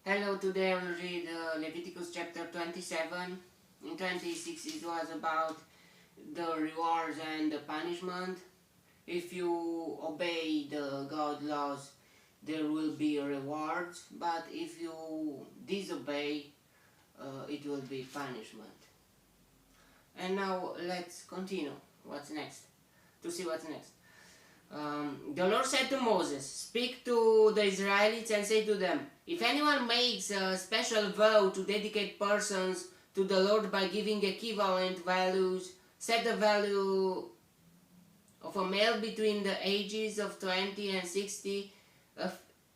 Hello, today I will read Leviticus chapter 27. In 26 it was about the rewards and the punishment. If you obey the God laws, there will be rewards, but if you disobey, it will be punishment. And now let's continue. What's next? To see what's next. The Lord said to Moses, "Speak to the Israelites and say to them, if anyone makes a special vow to dedicate persons to the Lord by giving equivalent values, set the value of a male between the ages of 20 and 60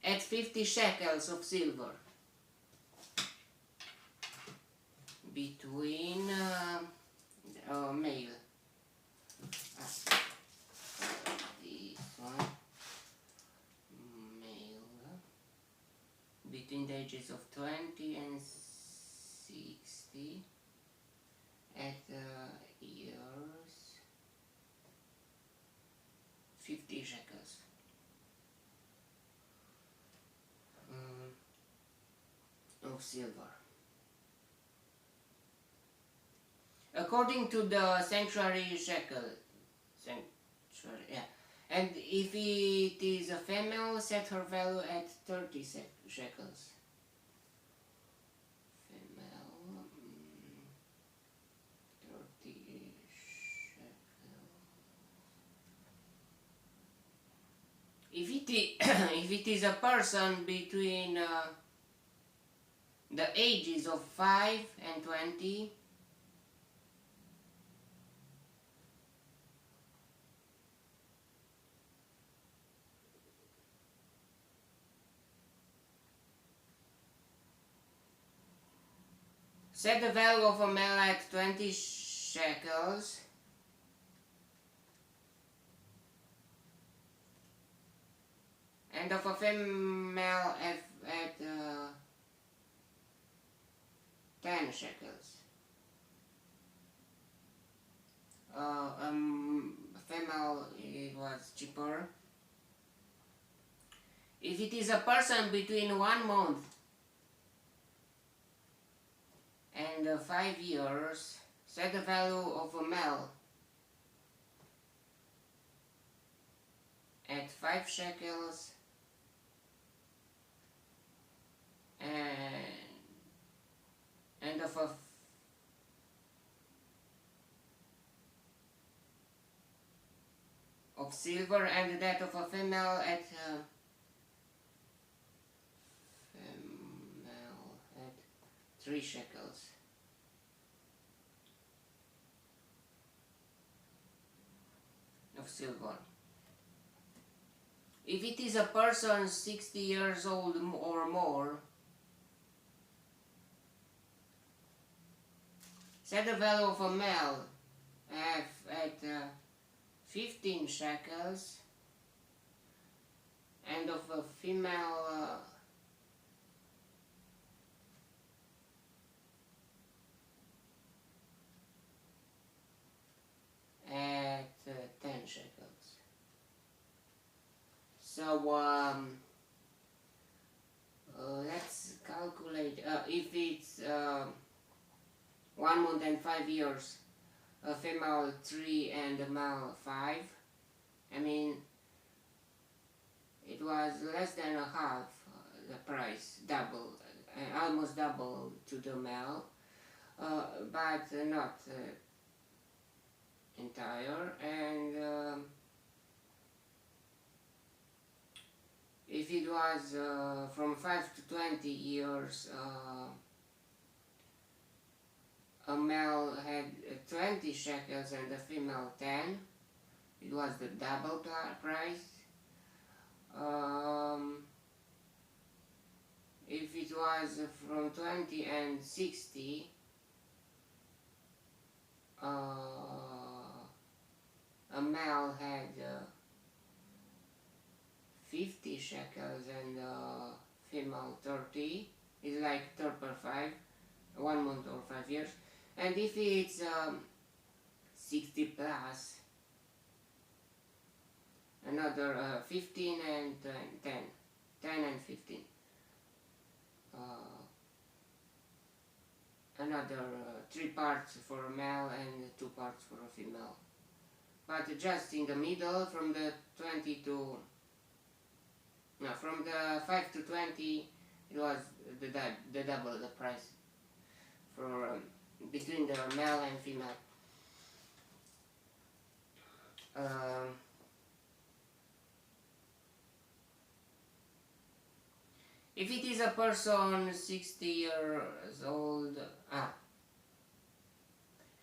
at 50 shekels of silver." Between male. This one. Between the ages of 20 and 60 at years 50 shekels of silver. According to the sanctuary shekel. And if it is a female, set her value at 30 shekels. Female, 30 shekels. If it is a person between the ages of 5 and 20, set the value of a male at 20 shekels. And of a female at 10 shekels. Female, it was cheaper. If it is a person between 1 month and 5 years, set the value of a male at 5 shekels and of silver, and that of a female at 3 shekels. Of silver. If it is a person 60 years old or more, set the value of a male at 15 shekels and of a female at 10 shekels. So let's calculate. If it's 1 month and 5 years, a female 3 and a male 5. I mean, it was less than a half the price, double, almost double to the male, but not entire. And if it was from 5 to 20 years, a male had 20 shekels and a female 10. It was the double price. If it was from 20 and 60, a male had 50 shekels and female 30. It's like 3 per 5, 1 month or 5 years. And if it's 60 plus, another 15 and 10 and 15. another 3 parts for a male and 2 parts for a female. But just in the middle, from the 20 to from the 5 to 20, it was the double the price for between the male and female. If it is a person 60 years old,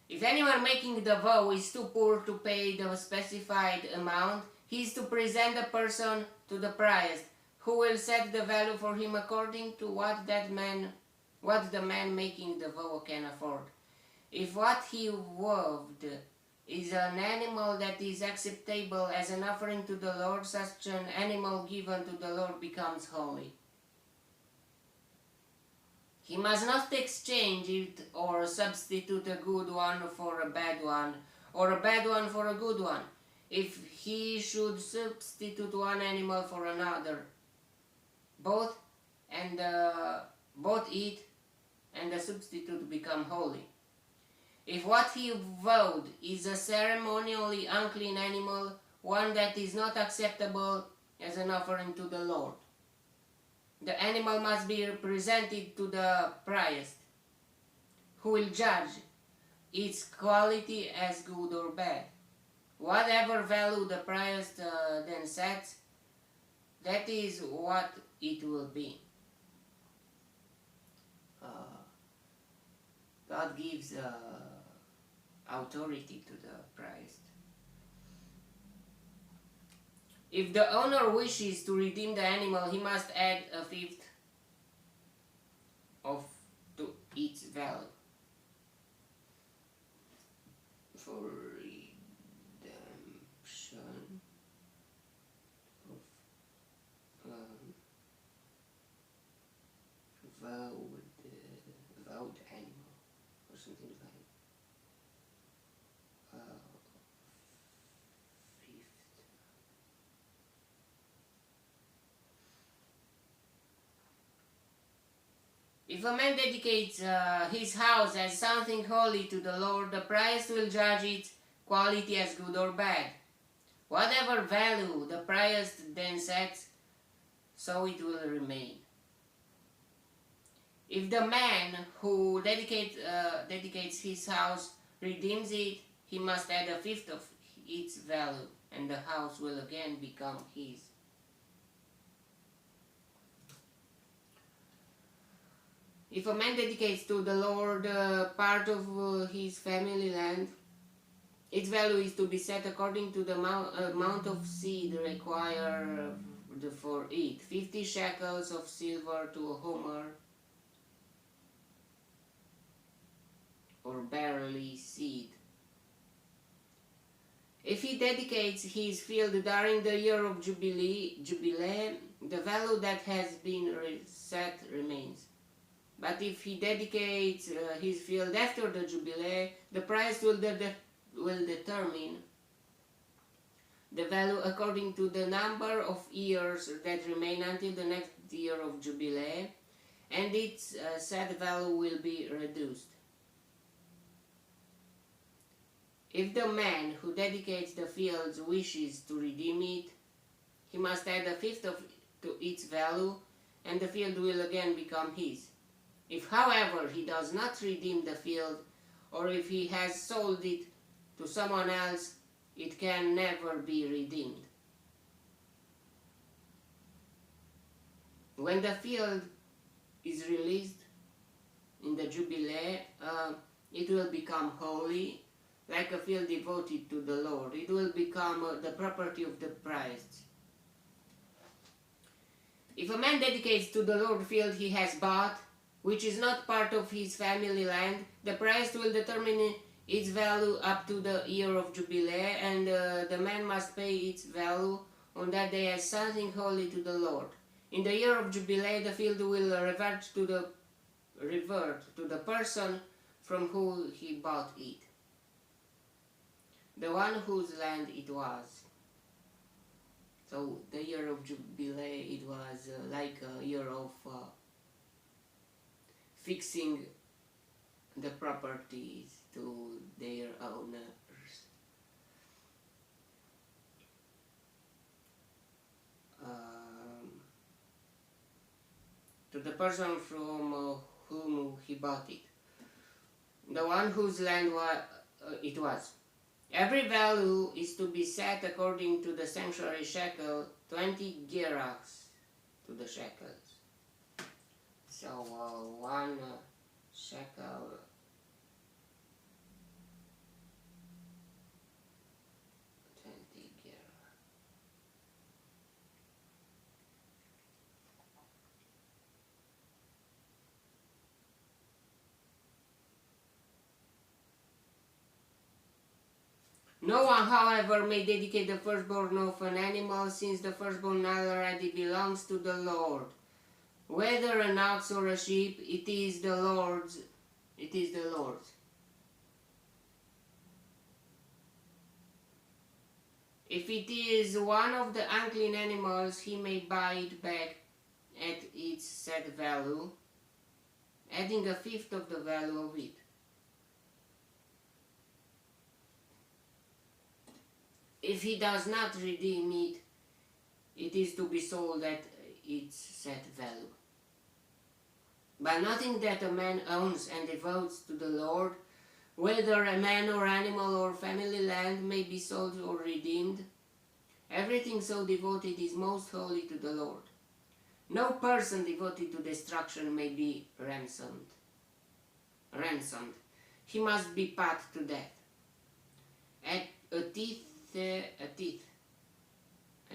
if anyone making the vow is too poor to pay the specified amount, he is to present the person to the priest, who will set the value for him according to what the man making the vow can afford. If what he vowed is an animal that is acceptable as an offering to the Lord, such an animal given to the Lord becomes holy. He must not exchange it or substitute a good one for a bad one, or a bad one for a good one. If he should substitute one animal for another, both it and the substitute become holy. If what he vowed is a ceremonially unclean animal, one that is not acceptable as an offering to the Lord, the animal must be presented to the priest, who will judge its quality as good or bad. Whatever value the priest then sets, that is what it will be. God gives authority to the priest. If the owner wishes to redeem the animal, he must add a fifth to its value for redemption of vowed animal or something like fifth. If a man dedicates his house as something holy to the Lord, the priest will judge its quality as good or bad. Whatever value the priest then sets, so it will remain. If the man who dedicates his house redeems it, he must add a fifth of its value, and the house will again become his. If a man dedicates to the Lord part of his family land, its value is to be set according to the amount of seed required for it. 50 shekels of silver to a homer, or barley seed. If he dedicates his field during the year of Jubilee, the value that has been set remains. But if he dedicates his field after the Jubilee, the price will determine the value according to the number of years that remain until the next year of Jubilee, and its set value will be reduced. If the man who dedicates the fields wishes to redeem it, he must add a fifth to its value, and the field will again become his. If, however, he does not redeem the field, or if he has sold it to someone else, it can never be redeemed. When the field is released in the Jubilee, it will become holy, like a field devoted to the Lord. It will become the property of the priest. If a man dedicates to the Lord field he has bought, which is not part of his family land, the priest will determine its value up to the year of Jubilee, and the man must pay its value on that day as something holy to the Lord. In the year of Jubilee, the field will revert to the person from whom he bought it, the one whose land it was. So the year of Jubilee, it was like a year of fixing the properties to their owners. To the person from whom he bought it, the one whose land it was. Every value is to be set according to the sanctuary shekel, 20 gerahs to the shekels. So 1 shekel, no one, however, may dedicate the firstborn of an animal, since the firstborn already belongs to the Lord. Whether an ox or a sheep, it is the Lord's. It is the Lord's. If it is one of the unclean animals, he may buy it back at its set value, adding a fifth of the value of it. If he does not redeem it, it is to be sold at its set value. But nothing that a man owns and devotes to the Lord, whether a man or animal or family land, may be sold or redeemed. Everything so devoted is most holy to the Lord. No person devoted to destruction may be ransomed. He must be put to death. At a teeth, I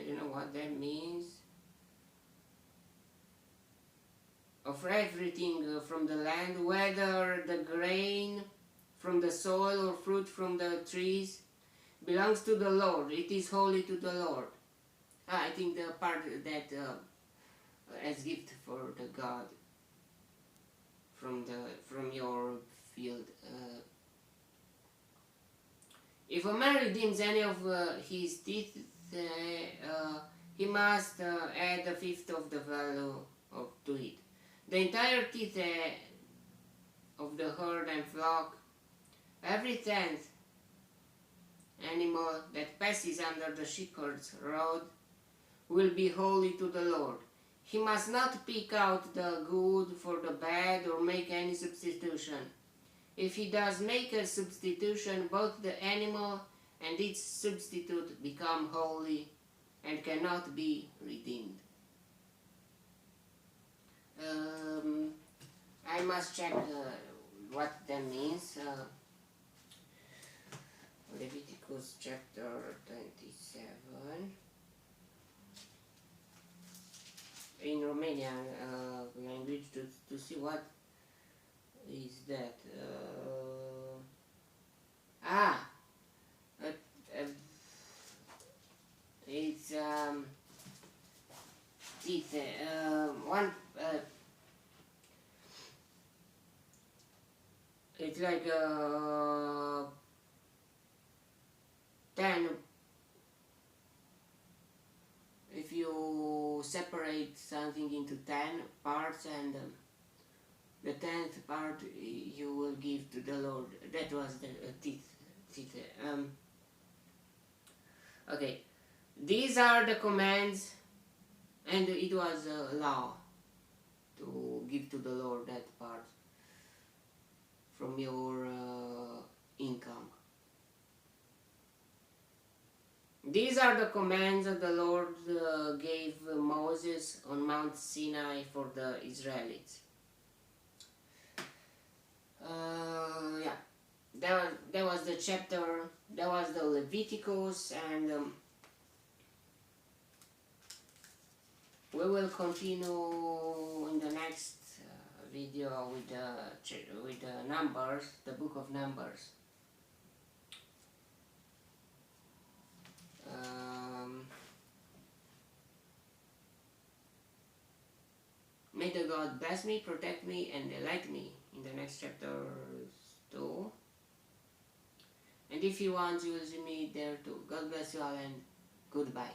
don't know what that means. Of everything from the land, whether the grain from the soil or fruit from the trees, belongs to the Lord. It is holy to the Lord. I think the part that as gift for the God from your field. If a man redeems any of his teeth, he must add a fifth of the value to it. The entire teeth of the herd and flock, every 10th animal that passes under the shepherd's rod, will be holy to the Lord. He must not pick out the good for the bad or make any substitution. If he does make a substitution, both the animal and its substitute become holy and cannot be redeemed. I must check what that means. Leviticus chapter 27. In Romanian language to see what is that. It's teeth. It's like 10. If you separate something into 10 parts, and the 10th part you will give to the Lord. That was the teeth. Okay, these are the commands, and it was a law to give to the Lord that part from your income. These are the commands that the Lord gave Moses on Mount Sinai for the Israelites. That was the chapter, that was the Leviticus, and we will continue in the next video with the Numbers, the book of Numbers. May the God bless me, protect me, and delight me in the next chapter too. And if you want, you will see me there too. God bless you all, and goodbye.